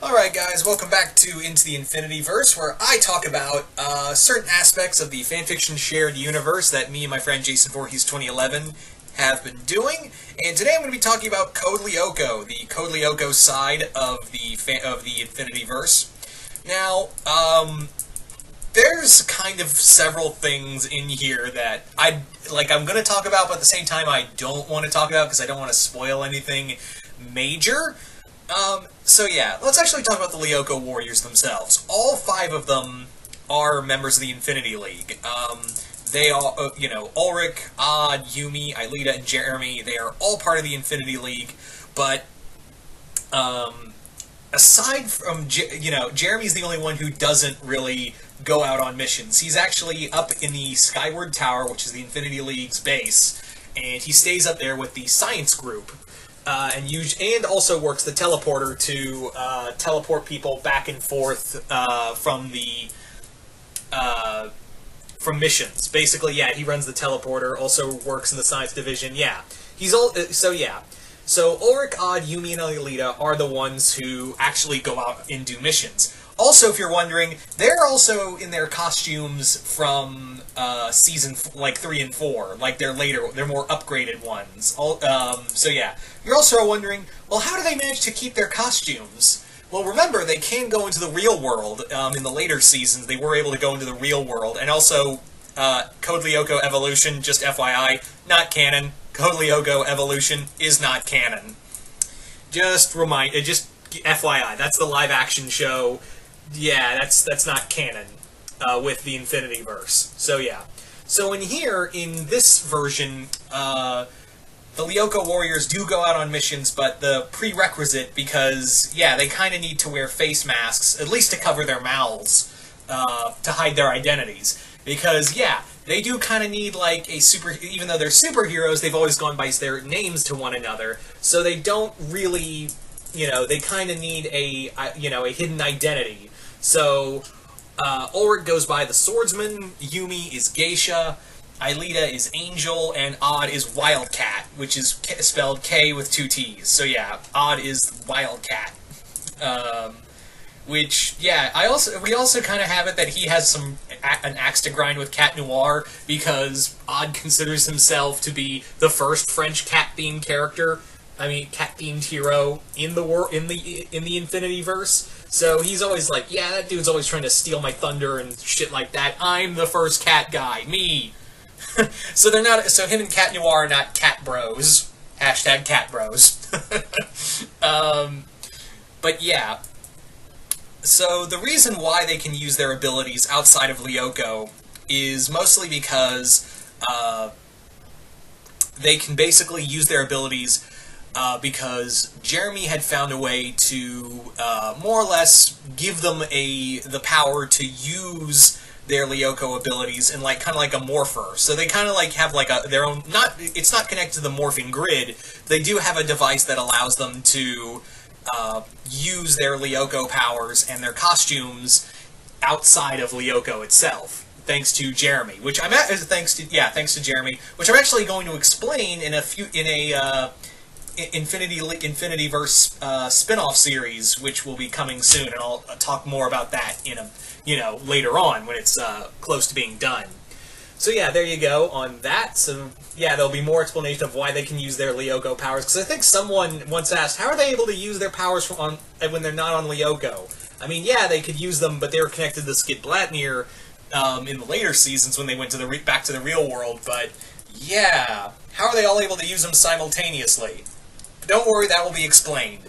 Alright guys, welcome back to Into the Infinityverse, where I talk about certain aspects of the fanfiction shared universe that me and my friend Jason Voorhees 2011 have been doing. And today I'm going to be talking about Code Lyoko, the Code Lyoko side of the Infinityverse. Now, there's kind of several things in here that I'm going to talk about, but at the same time I don't want to talk about because I don't want to spoil anything major. So yeah, let's actually talk about the Lyoko Warriors themselves. All 5 of them are members of the Infinity League. They all, Ulrich, Odd, Yumi, Aelita, and Jeremy, they are all part of the Infinity League, but, aside from, Jeremy's the only one who doesn't really go out on missions. He's actually up in the Skyward Tower, which is the Infinity League's base, and he stays up there with the science group. And also works the teleporter to teleport people back and forth from missions. Basically, yeah, he runs the teleporter. Also works in the science division. Yeah, So Ulrich, Odd, Yumi, and Aelita are the ones who actually go out and do missions. Also, if you're wondering, they're also in their costumes from season 3 and 4. Like they're more upgraded ones. So yeah, you're also wondering, well, how do they manage to keep their costumes? Well, remember, they can go into the real world. In the later seasons, they were able to go into the real world, and also Code Lyoko Evolution. Just FYI, not canon. Code Lyoko Evolution is not canon. Just FYI, that's the live-action show. Yeah, that's not canon with the Infinityverse. So yeah. So in this version, the Lyoko Warriors do go out on missions, but the prerequisite, because, yeah, they kind of need to wear face masks, at least to cover their mouths, to hide their identities. Because, yeah, they do kind of need, like, even though they're superheroes, they've always gone by their names to one another, so they don't really, they kind of need a hidden identity. So, Ulrich goes by the Swordsman, Yumi is Geisha, Aelita is Angel, and Odd is Wildcat, which is spelled K with 2 T's. So yeah, Odd is Wildcat. Which, yeah, we also kind of have it that he has an axe to grind with Cat Noir, because Odd considers himself to be the first French cat-themed cat-themed hero in the Infinityverse. So he's always like, yeah, that dude's always trying to steal my thunder and shit like that. I'm the first cat guy, me. So him and Cat Noir are not cat bros. Hashtag cat bros. But yeah. So the reason why they can use their abilities outside of Lyoko is mostly because they can basically use their abilities because Jeremy had found a way to more or less give them the power to use their Lyoko abilities in kind of like a morpher. So they kind of have their own, it's not connected to the morphing grid. They do have a device that allows them to use their Lyoko powers and their costumes outside of Lyoko itself. Thanks to Jeremy, thanks to Jeremy, which I'm actually going to explain in a Infinityverse spin-off series, which will be coming soon, and I'll talk more about that later on when it's close to being done. So yeah, there you go on that. So yeah, there'll be more explanation of why they can use their Lyoko powers, because I think someone once asked, how are they able to use their powers when they're not on Lyoko? I mean, yeah, they could use them, but they were connected to Skid Blatnir in the later seasons when they went to back to the real world, but yeah, how are they all able to use them simultaneously? Don't worry, that will be explained.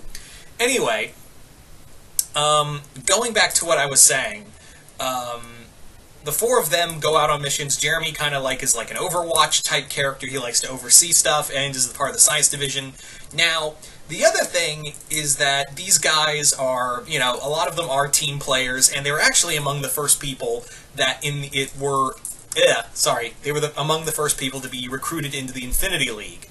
Anyway, going back to what I was saying, the 4 of them go out on missions. Jeremy kind of is like an Overwatch type character. He likes to oversee stuff and is part of the science division. Now, the other thing is that these guys are, a lot of them are team players, and they were actually among the first people that they were among the first people to be recruited into the Infinity League.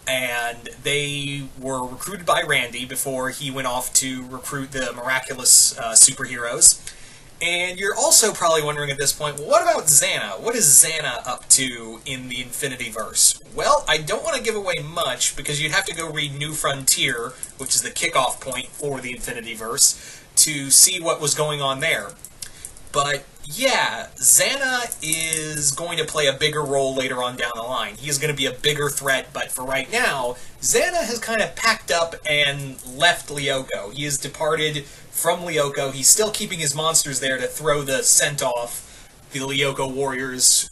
And they were recruited by Randy before he went off to recruit the miraculous superheroes. And you're also probably wondering at this point, well, what about Xana? What is Xana up to in the Infinityverse? Well, I don't want to give away much, because you'd have to go read New Frontier, which is the kickoff point for the Infinityverse, to see what was going on there. But yeah, Xana is going to play a bigger role later on down the line. He is going to be a bigger threat, but for right now, Xana has kind of packed up and left Lyoko. He has departed from Lyoko. He's still keeping his monsters there to throw the scent off the Lyoko warriors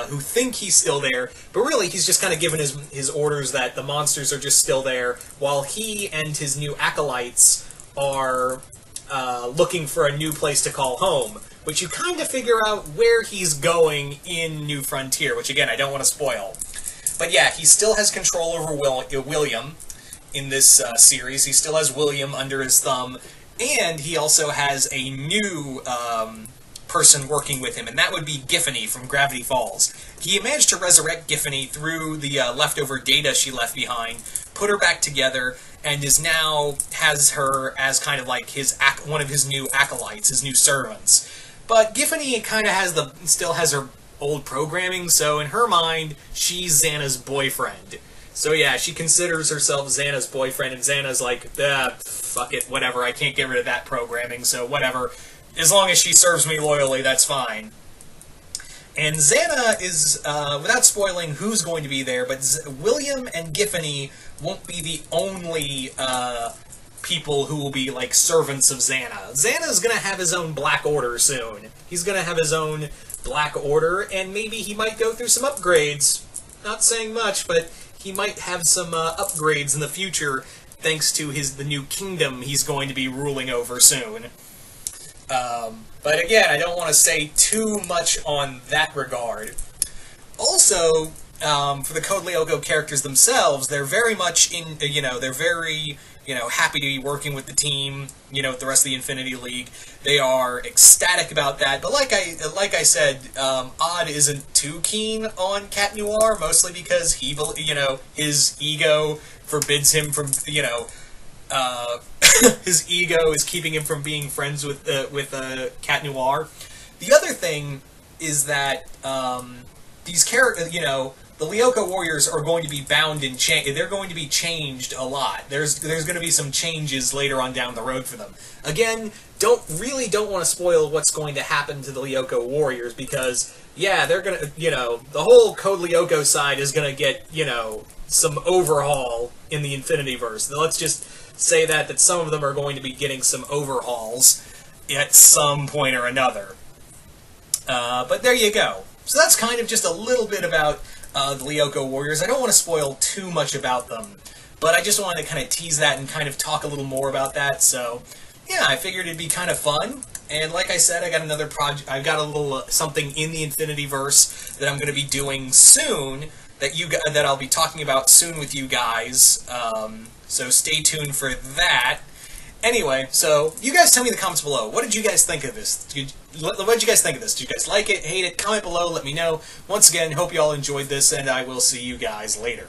who think he's still there, but really he's just kind of given his orders that the monsters are just still there, while he and his new acolytes are looking for a new place to call home, which you kind of figure out where he's going in New Frontier, which again, I don't want to spoil. But yeah, he still has control over William in this series. He still has William under his thumb, and he also has a new person working with him, and that would be Giffany from Gravity Falls. He managed to resurrect Giffany through the leftover data she left behind, put her back together, and is now has her as kind of like one of his new acolytes, his new servants. But Giffany kind of still has her old programming, so in her mind, she's Xana's boyfriend. So yeah, she considers herself Xana's boyfriend, and Xana's like, fuck it, whatever, I can't get rid of that programming, so whatever. As long as she serves me loyally, that's fine. And Xana is, without spoiling who's going to be there, but William and Giffany won't be the only people who will be, like, servants of Xana. Xana's gonna have his own Black Order soon. He's gonna have his own Black Order, and maybe he might go through some upgrades. Not saying much, but he might have some upgrades in the future, thanks to the new kingdom he's going to be ruling over soon. But again, I don't want to say too much on that regard. Also, for the Code Lyoko characters themselves, they're very much they're very, happy to be working with the team, with the rest of the Infinity League. They are ecstatic about that, but like I said, Odd isn't too keen on Cat Noir, mostly because his ego forbids him from, his ego is keeping him from being friends with Cat Noir. The other thing is that these characters, the Lyoko warriors are going to be bound and they're going to be changed a lot. There's going to be some changes later on down the road for them. Again, don't want to spoil what's going to happen to the Lyoko warriors, because yeah, they're gonna, the whole Code Lyoko side is gonna get, some overhaul in the Infinityverse. Now, let's just say that some of them are going to be getting some overhauls at some point or another. But there you go. So that's kind of just a little bit about the Lyoko warriors. I don't want to spoil too much about them, but I just wanted to kind of tease that and kind of talk a little more about that. So yeah, I figured it'd be kind of fun. And like I said, I got another project. I've got a little something in the Infinityverse that I'm going to be doing soon, that I'll be talking about soon with you guys. So stay tuned for that. Anyway, so you guys tell me in the comments below. What did you guys think of this? What did you guys think of this? Did you guys like it, hate it? Comment below, let me know. Once again, hope you all enjoyed this, and I will see you guys later.